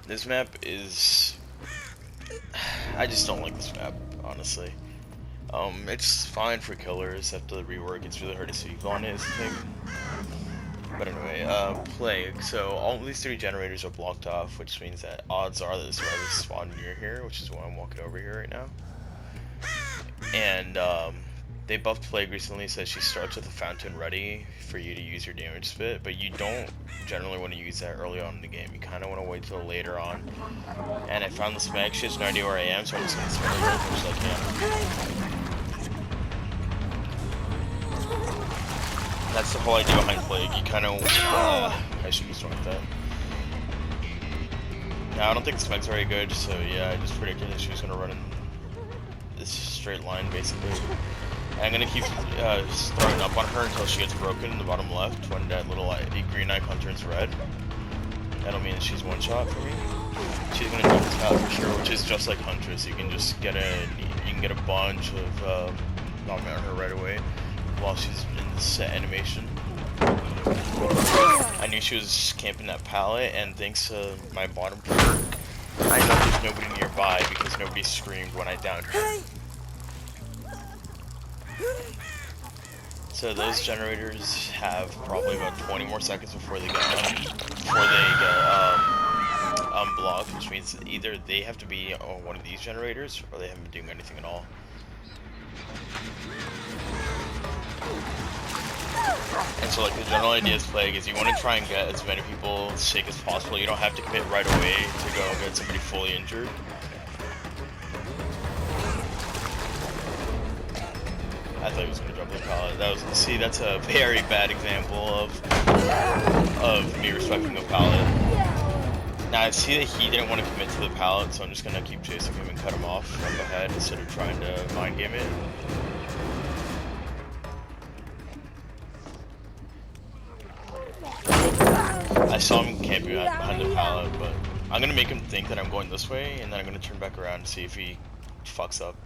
This map is... I just don't like this map, honestly. It's fine for killers, have to rework, it's really hard to sweep on it is the thing. But anyway, Plague. So all these 3 generators are blocked off, which means that odds are that the survivors spawn near here, which is why I'm walking over here right now. And, they buffed Plague recently, so she starts with a fountain ready for you to use your damage spit, but you don't generally want to use that early on in the game. You kind of want to wait till later on. And I found this mag, she has no idea where I am, so I'm just going to spam her as much as I can. That's the whole idea behind Plague. You kind of, I should be strong with that. Now, I don't think this mag's very good, so yeah, I just predicted that she was going to run in this straight line, basically. And I'm going to keep throwing up on her until she gets broken in the bottom left, when that little green icon turns red. That'll mean that she's one shot for me. She's going to do this out for sure, which is just like Huntress. You can just get a bunch of knockdown on her right away while she's in the set animation. I knew she was camping that pallet, and thanks to my bottom perk, I know there's nobody nearby because nobody screamed when I downed her. So those generators have probably about 20 more seconds before they get unblocked, which means either they have to be on one of these generators or they haven't been doing anything at all. And so like the general idea is Plague is you want to try and get as many people sick as possible. You don't have to commit right away to go get somebody fully injured. I thought he was gonna drop the pallet. See, that's a very bad example of me respecting a pallet. Now I see that he didn't want to commit to the pallet, so I'm just gonna keep chasing him and cut him off from ahead instead of trying to mind game it. I saw him camping behind the pallet, but I'm gonna make him think that I'm going this way, and then I'm gonna turn back around and see if he fucks up.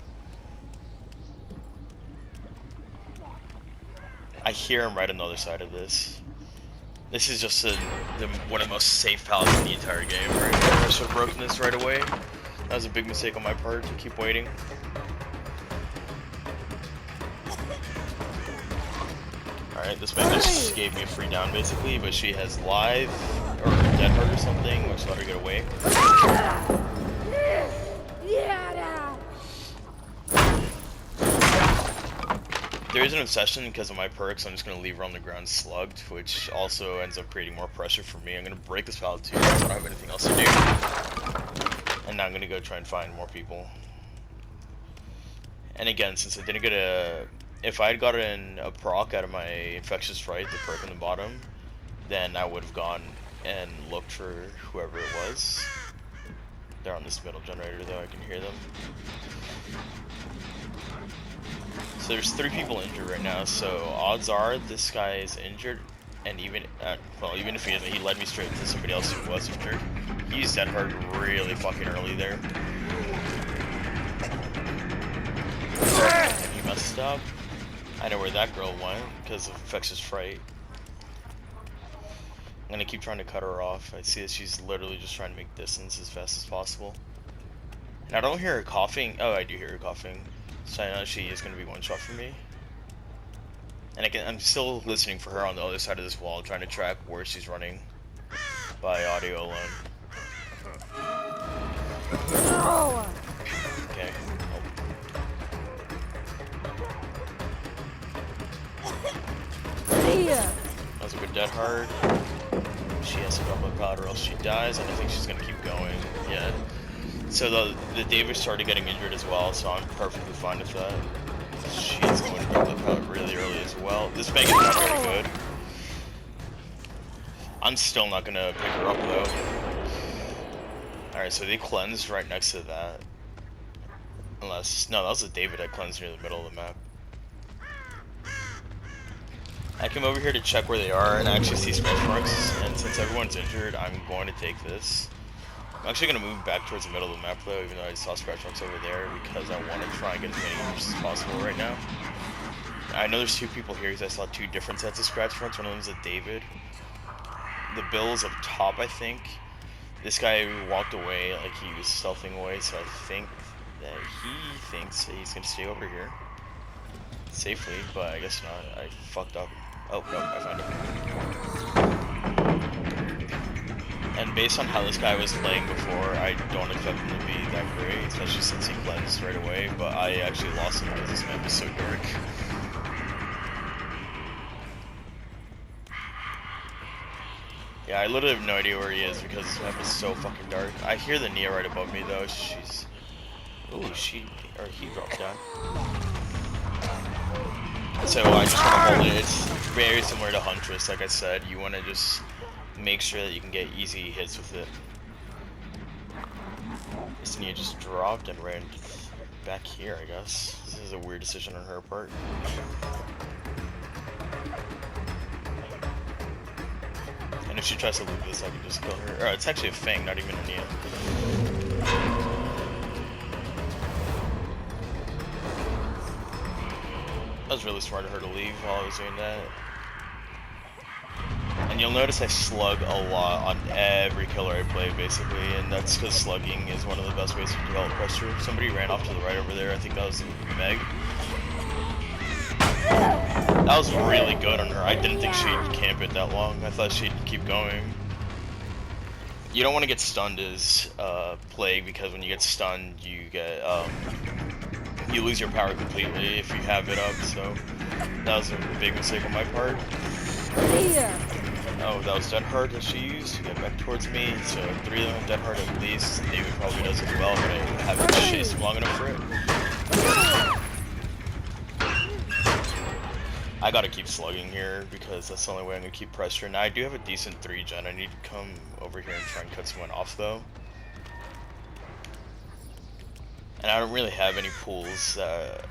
I hear him right on the other side of this. This is just one of the most safe pallets in the entire game, right? I should have broken this right away. That was a big mistake on my part to keep waiting. Alright, this man just gave me a free down basically, but she has live or dead hard or something, which let her get away. There is an obsession because of my perks. I'm just going to leave her on the ground slugged, which also ends up creating more pressure for me. I'm going to break this pallet too, because I don't have anything else to do. And now I'm going to go try and find more people. And again, since I didn't get if I had gotten a proc out of my Infectious Fright, the perk on the bottom, then I would have gone and looked for whoever it was. They're on this middle generator though, I can hear them. So there's 3 people injured right now, so odds are this guy is injured, and even if he isn't, he led me straight to somebody else who was injured. He used that hard really fucking early there. And he messed up. I know where that girl went because of Infectious Fright. I'm gonna keep trying to cut her off. I see that she's literally just trying to make distance as fast as possible. And I don't hear her coughing. Oh, I do hear her coughing. So I know she is going to be one shot for me. And I'm still listening for her on the other side of this wall, trying to track where she's running by audio alone. Okay. That was a good dead hard. She has to drop a pallet or else she dies, and I think she's going to keep going. Yeah. So the Davis started getting injured as well, so I'm perfectly fine with that. She's going to drop the pallet really early as well. This bank is not very good. I'm still not going to pick her up though. Alright, so they cleansed right next to that. Unless, no, that was a David I cleansed near the middle of the map. I came over here to check where they are and I actually see smash marks, and since everyone's injured, I'm going to take this. I'm actually going to move back towards the middle of the map though, even though I saw scratch marks over there, because I want to try and get as many injuries as possible right now. I know there's 2 people here because I saw 2 different sets of scratch marks. One of them is a David. The Bill's up top, I think. This guy walked away like he was stealthing away, so I think that he thinks that he's gonna stay over here safely, but I guess not. I fucked up. Oh, no, I found him. And based on how this guy was playing before, I don't expect him to be that great, especially since he cleansed right away, but I actually lost him because this map is so dark. Yeah, I literally have no idea where he is because this map is so fucking dark. I hear the Nia right above me though. She's... Ooh, he dropped down. So I just want to hold it. It's very similar to Huntress, like I said. You want to just make sure that you can get easy hits with it. This Nia just dropped and ran back here, I guess. This is a weird decision on her part. And if she tries to loop this, I can just kill her. Or it's actually a Fang, not even a Nia. That was really smart of her to leave while I was doing that. And you'll notice I slug a lot on every killer I play, basically, and that's because slugging is one of the best ways to develop pressure. Somebody ran off to the right over there, I think that was Meg. That was really good on her. I didn't think she'd camp it that long. I thought she'd keep going. You don't want to get stunned as Plague, because when you get stunned, you get you lose your power completely if you have it up. So that was a big mistake on my part. Oh, that was Dead Hard that she used to get back towards me. So 3 of them, Dead Hard at least. David probably does as well, but I haven't chased him long enough for it. I gotta keep slugging here because that's the only way I'm gonna keep pressure. Now I do have a decent 3-gen. I need to come over here and try and cut someone off though. And I don't really have any pools that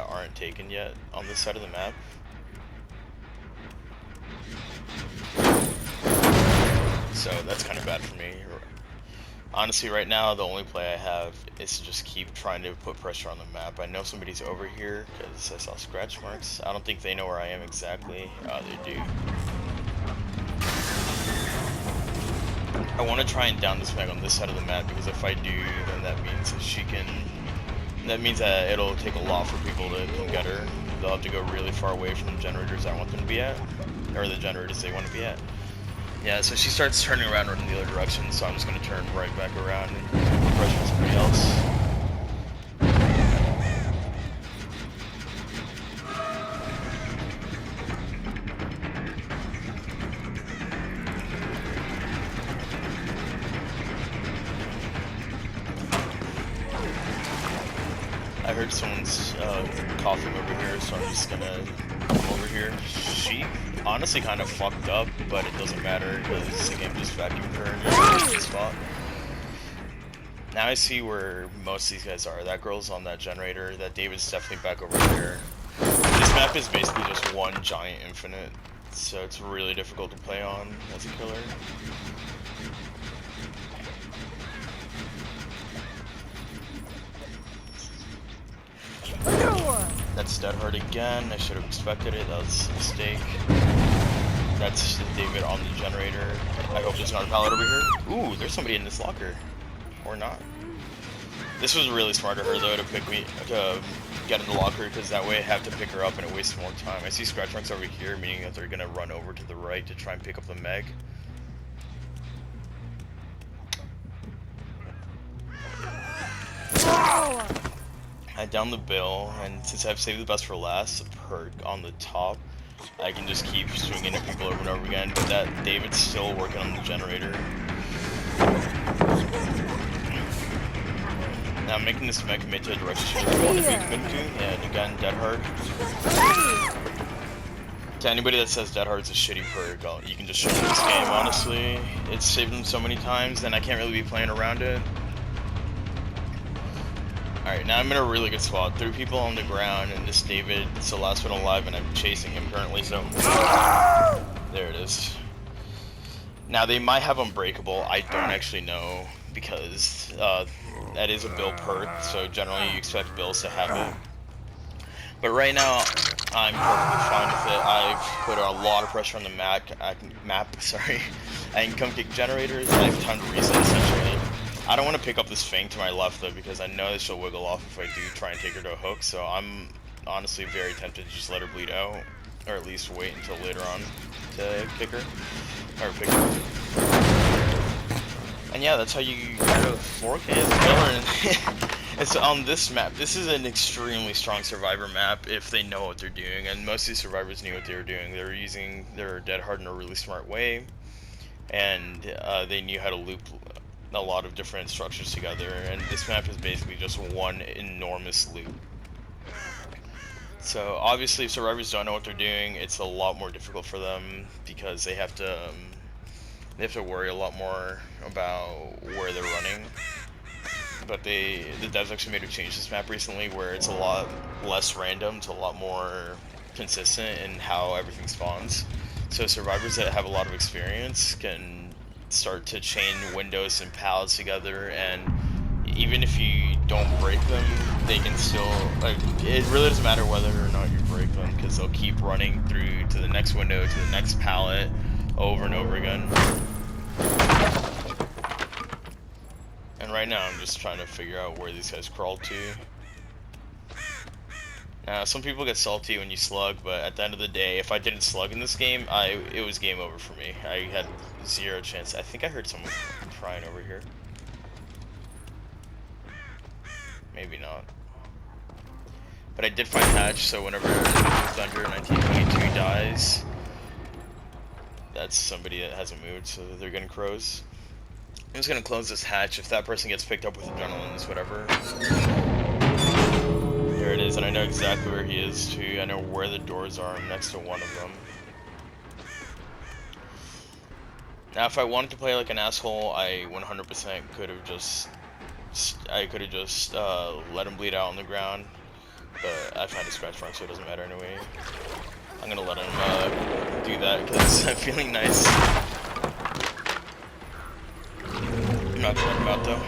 aren't taken yet on this side of the map. So that's kind of bad for me. Honestly, right now, the only play I have is to just keep trying to put pressure on the map. I know somebody's over here because I saw scratch marks. I don't think they know where I am exactly. They do. I want to try and down this Meg on this side of the map because if I do, then that means that she can... That means that it'll take a lot for people to come get her. They'll have to go really far away from the generators I want them to be at. Or the generators they want to be at. Yeah, so she starts turning around in the other direction, so I'm just going to turn right back around and pressure somebody else. I heard someone's coughing over here, so I'm just going to come over here. She honestly kind of fucked up, but it doesn't matter because the game just vacuumed her in a good spot. Now I see where most of these guys are. That girl's on that generator. That David's definitely back over there. This map is basically just one giant infinite, so it's really difficult to play on as a killer. That's Dead Hard again. I should have expected it. That was a mistake. That's David on the generator. I hope there's not a pallet over here. Ooh, there's somebody in this locker. Or not. This was really smart of her though to get in the locker, because that way I have to pick her up and it wastes more time. I see scratch marks over here, meaning that they're gonna run over to the right to try and pick up the Meg. I downed the Bill, and since I've saved the best for last, the perk on the top, I can just keep swinging at people over and over again, but that David's still working on the generator. Now I'm making this Meg commit to a direction she doesn't want to be committed to, and again, Dead Hard. To anybody that says Dead Hard's a shitty perk, you can just show them this game, honestly. It's saved them so many times, then I can't really be playing around it. Alright, now I'm in a really good spot. 3 people on the ground, and this David is the last one alive, and I'm chasing him currently, so... There it is. Now, they might have Unbreakable. I don't actually know, because that is a Bill perk, so generally you expect Bills to have it. But right now, I'm perfectly fine with it. I've put a lot of pressure on the map, sorry. I can come kick generators, I have time to reset essentially. I don't want to pick up this Fang to my left though, because I know that she'll wiggle off if I do try and take her to a hook, so I'm honestly very tempted to just let her bleed out, or at least wait until later on to kick her, or pick her. And yeah, that's how you go 4K as a killer. And so on this map, this is an extremely strong survivor map if they know what they're doing, and most of these survivors knew what they were doing. They were using their dead hard in a really smart way, and they knew how to loop a lot of different structures together, and this map is basically just one enormous loop. So obviously if survivors don't know what they're doing, it's a lot more difficult for them because they have to worry a lot more about where they're running. But the devs actually made a change to this map recently where it's a lot less random, it's a lot more consistent in how everything spawns. So survivors that have a lot of experience can start to chain windows and pallets together, and even if you don't break them, they can still, like, it really doesn't matter whether or not you break them, because they'll keep running through to the next window, to the next pallet, over and over again. And right now I'm just trying to figure out where these guys crawled to. Now, some people get salty when you slug, but at the end of the day, if I didn't slug in this game, it was game over for me. I had zero chance. I think I heard someone crying over here. Maybe not. But I did find Hatch, so whenever Thunder 1922 dies, that's somebody that hasn't moved, so they're getting crows. I'm just gonna close this hatch. If that person gets picked up with adrenalines, whatever. There it is, and I know exactly where he is too. I know where the doors are. I'm next to one of them. Now, if I wanted to play like an asshole, I 100% could have just let him bleed out on the ground. But I found a scratch mark, so it doesn't matter anyway. I'm gonna let him do that because I'm feeling nice. I'm not gonna let him out though.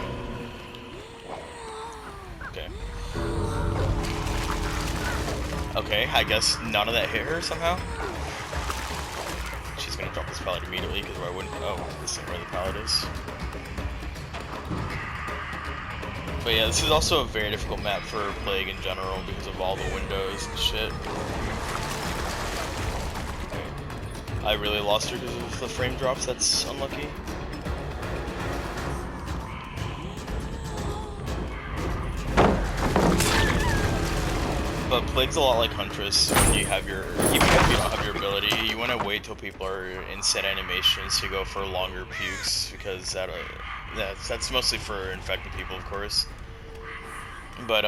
Okay. Okay, I guess none of that hit her somehow. She's gonna drop this pallet immediately because I wouldn't. Oh, this isn't where the pallet is. But yeah, this is also a very difficult map for Plague in general because of all the windows and shit. Okay. I really lost her because of the frame drops. That's unlucky. But Plague's a lot like Huntress. When you have your, even if you don't have your ability, you want to wait till people are in set animations to go for longer pukes, because that's mostly for infected people, of course. But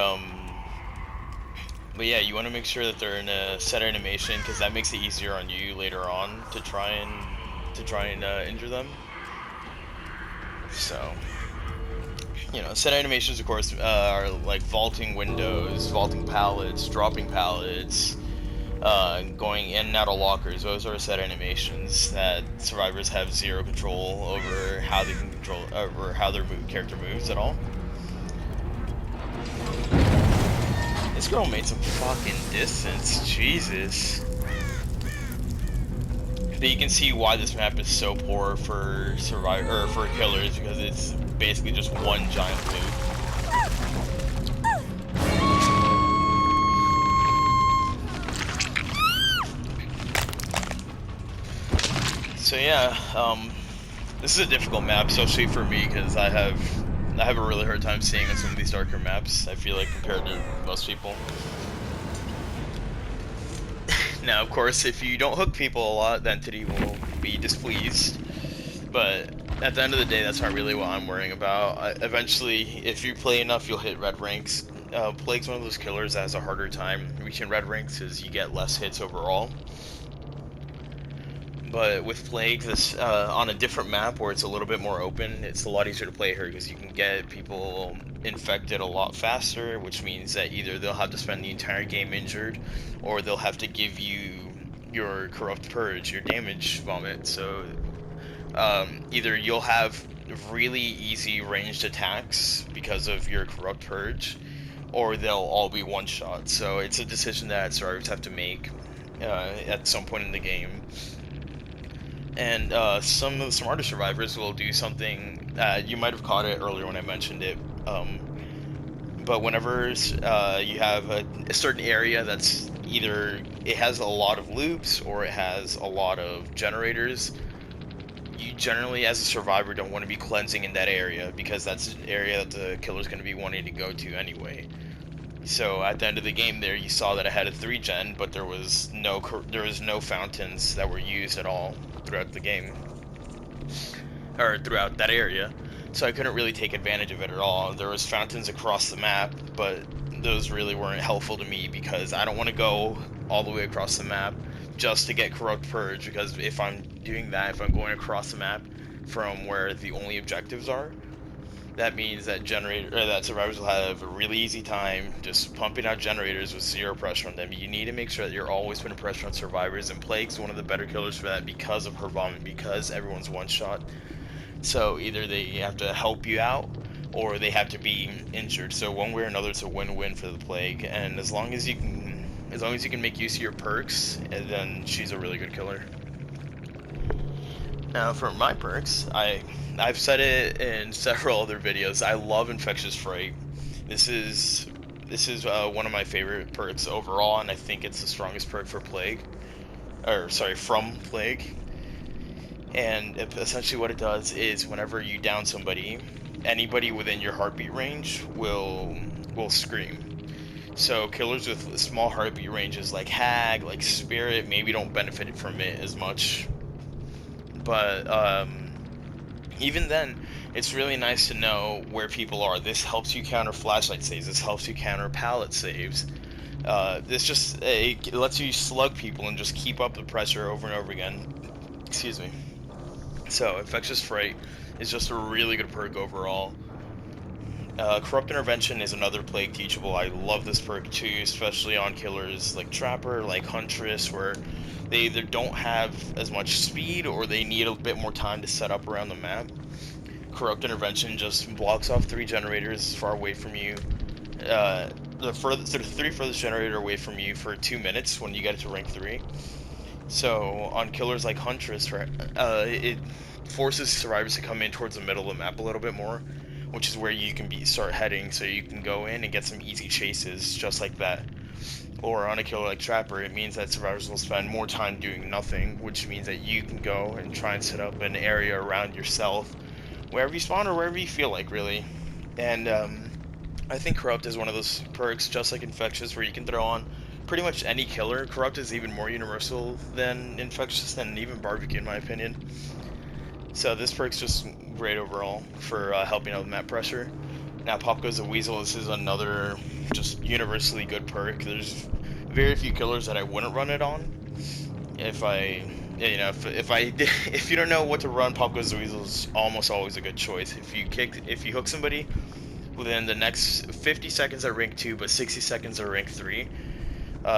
yeah, you want to make sure that they're in a set animation, because that makes it easier on you later on to try and injure them. So, you know, set animations, of course, are like vaulting windows, vaulting pallets, dropping pallets, going in and out of lockers. Those are set animations that survivors have zero control over how they can control, over how their character moves at all. This girl made some fucking distance, Jesus. But you can see why this map is so poor for for killers, because it's basically just one giant loop. So yeah, this is a difficult map, especially for me, because I have a really hard time seeing on some of these darker maps, I feel like, compared to most people. Now, of course, if you don't hook people a lot, the entity will be displeased. But at the end of the day, that's not really what I'm worrying about. Eventually, if you play enough, you'll hit red ranks. Plague's one of those killers that has a harder time reaching red ranks because you get less hits overall. But with Plague, this on a different map where it's a little bit more open, it's a lot easier to play her because you can get people infected a lot faster, which means that either they'll have to spend the entire game injured, or they'll have to give you your Corrupt Purge, your damage vomit. So either you'll have really easy ranged attacks because of your Corrupt Purge, or they'll all be one shot. So it's a decision that survivors have to make at some point in the game. And some of the smarter survivors will do something. You might have caught it earlier when I mentioned it. But whenever you have a certain area that's either it has a lot of loops or it has a lot of generators, you generally, as a survivor, don't want to be cleansing in that area because that's an area that the killer's going to be wanting to go to anyway. So at the end of the game there, you saw that I had a 3-gen, but there was no fountains that were used at all throughout the game, or throughout that area. So I couldn't really take advantage of it at all. There was fountains across the map, but those really weren't helpful to me because I don't want to go all the way across the map just to get Corrupt Purge, because if I'm doing that, if I'm going across the map from where the only objectives are, that means that survivors will have a really easy time just pumping out generators with zero pressure on them. You need to make sure that you're always putting pressure on survivors, and Plague's one of the better killers for that because of her vomit, because everyone's one shot. So either they have to help you out or they have to be injured. So one way or another, it's a win-win for the Plague. And as long as you can make use of your perks, then she's a really good killer. Now for my perks, I've said it in several other videos. I love Infectious Fright. This is one of my favorite perks overall, and I think it's the strongest perk for Plague, or sorry, from Plague. And essentially what it does is whenever you down somebody, anybody within your heartbeat range will scream. So killers with small heartbeat ranges like Hag, like Spirit, maybe don't benefit from it as much. But even then, it's really nice to know where people are. This helps you counter flashlight saves. This helps you counter pallet saves. It lets you slug people and just keep up the pressure over and over again. Excuse me. So, Infectious Fright is just a really good perk overall. Corrupt Intervention is another Plague teachable. I love this perk too, especially on killers like Trapper, like Huntress, where they either don't have as much speed or they need a bit more time to set up around the map. Corrupt Intervention just blocks off 3 generators far away from you. The 3 furthest generator away from you for 2 minutes when you get it to rank 3. So on killers like Huntress, it forces survivors to come in towards the middle of the map a little bit more, which is where you can start heading, so you can go in and get some easy chases just like that. Or on a killer like Trapper, it means that survivors will spend more time doing nothing, which means that you can go and try and set up an area around yourself wherever you spawn or wherever you feel like, really. And I think Corrupt is one of those perks, just like Infectious, where you can throw on pretty much any killer. Corrupt is even more universal than Infectious and even Barbecue, in my opinion. So this perk's just great overall for helping out with map pressure. Now Pop Goes the Weasel, this is another just universally good perk. There's very few killers that I wouldn't run it on. If you don't know what to run, Pop Goes the Weasel is almost always a good choice. If you hook somebody within the next 50 seconds at rank 2 but 60 seconds at rank 3,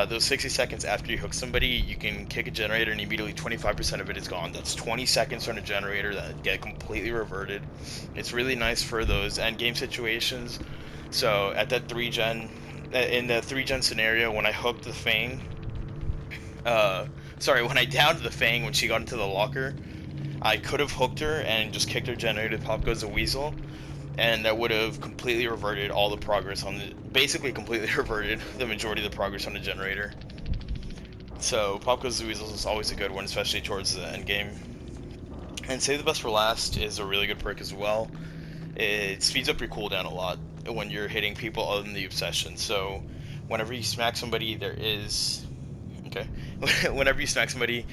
those 60 seconds after you hook somebody, you can kick a generator and immediately 25% of it is gone. That's 20 seconds on a generator that get completely reverted. It's really nice for those end game situations. So at that 3-gen, in the 3-gen scenario, when I hooked the Fang, when I downed the Fang when she got into the locker, I could have hooked her and just kicked her generator, Pop Goes the Weasel, and that would have completely reverted all the progress on basically completely reverted the majority of the progress on the generator. So Pop Goes the Weasel is always a good one, especially towards the end game. And Save the Best for Last is a really good perk as well. It speeds up your cooldown a lot when you're hitting people other than the Obsession. So whenever you smack somebody, whenever you smack somebody,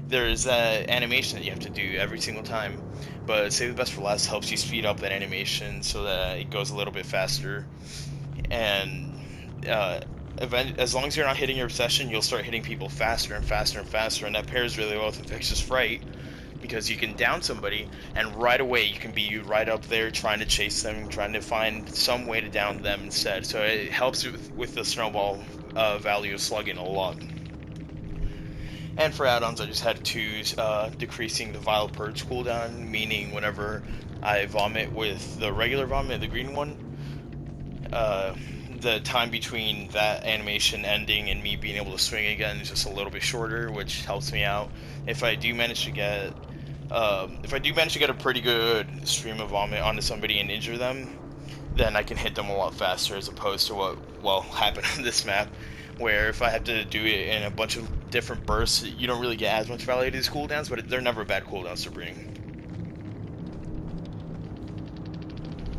there's that animation that you have to do every single time, but Save the Best for Last helps you speed up that animation so that it goes a little bit faster. And as long as you're not hitting your Obsession, you'll start hitting people faster and faster and faster, and that pairs really well with Infectious Fright, because you can down somebody and right away you can be right up there trying to chase them, trying to find some way to down them instead. So it helps with the snowball value of slugging a lot. And for add-ons, I just had 2 decreasing the Vile Purge cooldown, meaning whenever I vomit with the regular vomit, the green one, the time between that animation ending and me being able to swing again is just a little bit shorter, which helps me out. If I do manage to get a pretty good stream of vomit onto somebody and injure them, then I can hit them a lot faster, as opposed to what happened on this map, where if I have to do it in a bunch of different bursts, you don't really get as much value to these cooldowns, but they're never bad cooldowns to bring.